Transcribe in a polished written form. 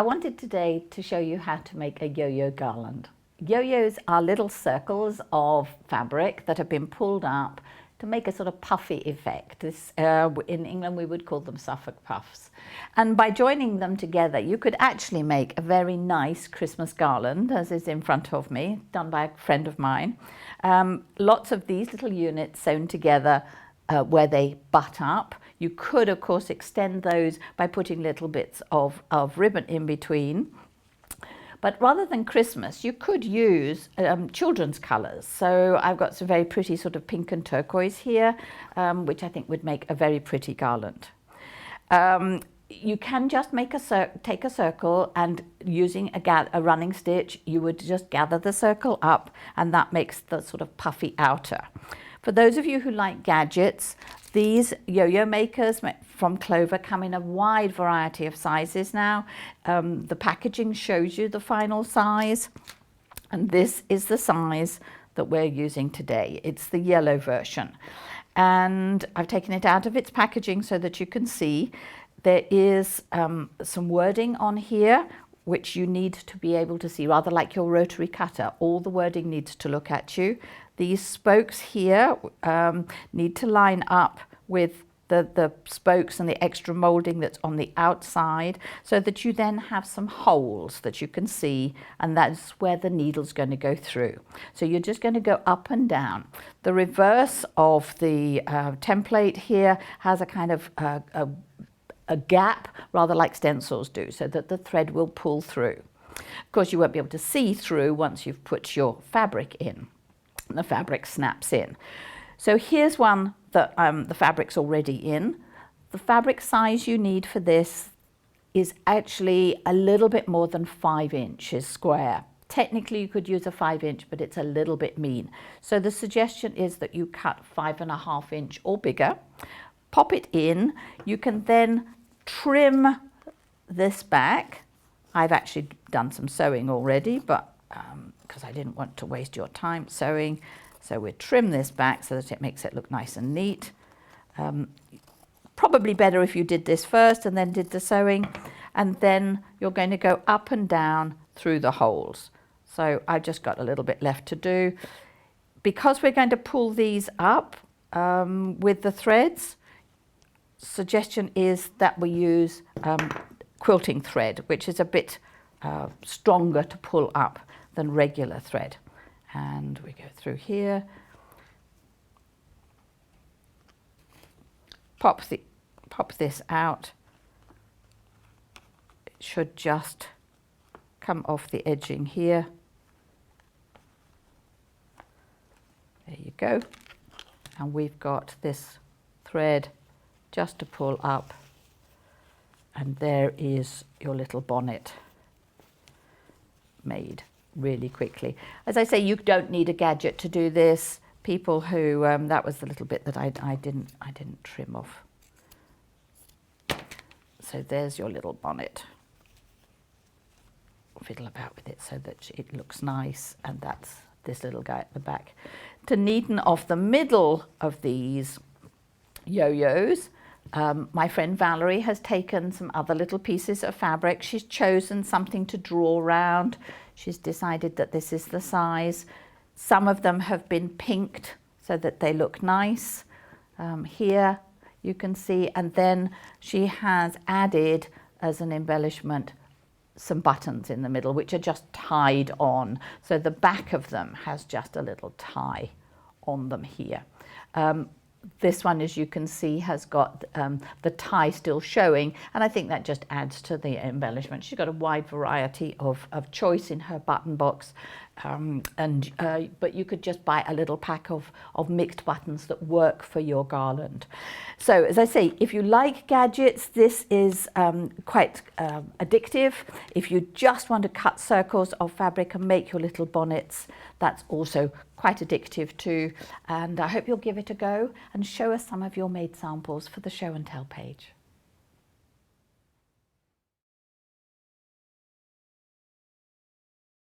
I wanted today to show you how to make a yo-yo garland. Yo-yos are little circles of fabric that have been pulled up to make a sort of puffy effect. In England we would call them Suffolk puffs. And by joining them together you could actually make a very nice Christmas garland, as is in front of me, done by a friend of mine. Lots of these little units sewn together where they butt up. You could of course extend those by putting little bits of ribbon in between. But rather than Christmas, you could use children's colours. So I've got some very pretty sort of pink and turquoise here, which I think would make a very pretty garland. You can just make take a circle, and using a running stitch, you would just gather the circle up, and that makes the sort of puffy outer. For those of you who like gadgets, these yo-yo makers from Clover come in a wide variety of sizes now. The packaging shows you the final size, and this is the size that we're using today. It's the yellow version, and I've taken it out of its packaging so that you can see there is some wording on here which you need to be able to see, rather like your rotary cutter. All the wording needs to look at you. These spokes here need to line up with the spokes and the extra moulding that's on the outside, so that you then have some holes that you can see, and that's where the needle's going to go through. So you're just going to go up and down. The reverse of the template here has a kind of a gap, rather like stencils do, so that the thread will pull through. Of course, you won't be able to see through once you've put your fabric in. The fabric snaps in. So here's one that the fabric's already in. The fabric size you need for this is actually a little bit more than 5 inches square. Technically you could use a 5 inch, but it's a little bit mean. So the suggestion is that you cut 5.5 inch or bigger, pop it in. You can then trim this back. I've actually done some sewing already, but because I didn't want to waste your time sewing. So we trim this back so that it makes it look nice and neat. Probably better if you did this first and then did the sewing, and then you're going to go up and down through the holes. So I've just got a little bit left to do. Because we're going to pull these up with the threads, suggestion is that we use quilting thread, which is a bit stronger to pull up than regular thread. And we go through here, pop this out. It should just come off the edging here. There you go. And we've got this thread just to pull up, and there is your little bonnet made really quickly. As I say, you don't need a gadget to do this. People who that was the little bit that I didn't trim off. So there's your little bonnet. Fiddle about with it so that it looks nice, and that's this little guy at the back. To neaten off the middle of these yo-yos, my friend Valerie has taken some other little pieces of fabric. She's chosen something to draw around. She's decided that this is the size. Some of them have been pinked so that they look nice. Here you can see, and then she has added as an embellishment some buttons in the middle, which are just tied on. So the back of them has just a little tie on them here. This one, as you can see, has got the tie still showing, and I think that just adds to the embellishment. She's got a wide variety of choice in her button box, but you could just buy a little pack of mixed buttons that work for your garland. So, as I say, if you like gadgets, this is quite addictive. If you just want to cut circles of fabric and make your little bonnets, that's also quite addictive too. And I hope you'll give it a go and show us some of your made samples for the show and tell page.